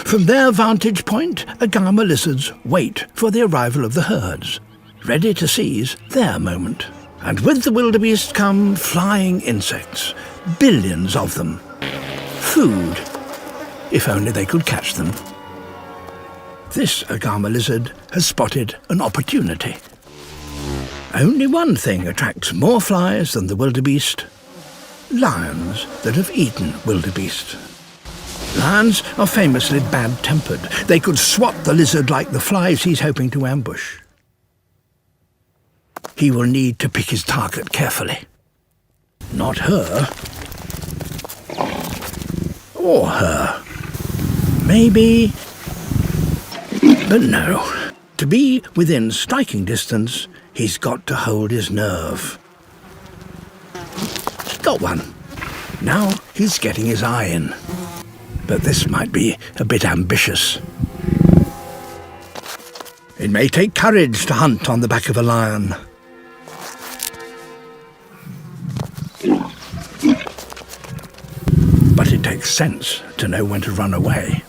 From their vantage point, agama lizards wait for the arrival of the herds, ready to seize their moment. And with the wildebeest come flying insects, billions of them. Food, if only they could catch them. This agama lizard has spotted an opportunity. Only one thing attracts more flies than the wildebeest: lions that have eaten wildebeest. Lions are famously bad-tempered. They could swat the lizard like the flies he's hoping to ambush. He will need to pick his target carefully. Not her. Or her. Maybe. But no. To be within striking distance, he's got to hold his nerve. Got one. Now he's getting his eye in. But this might be a bit ambitious. It may take courage to hunt on the back of a lion. But it takes sense to know when to run away.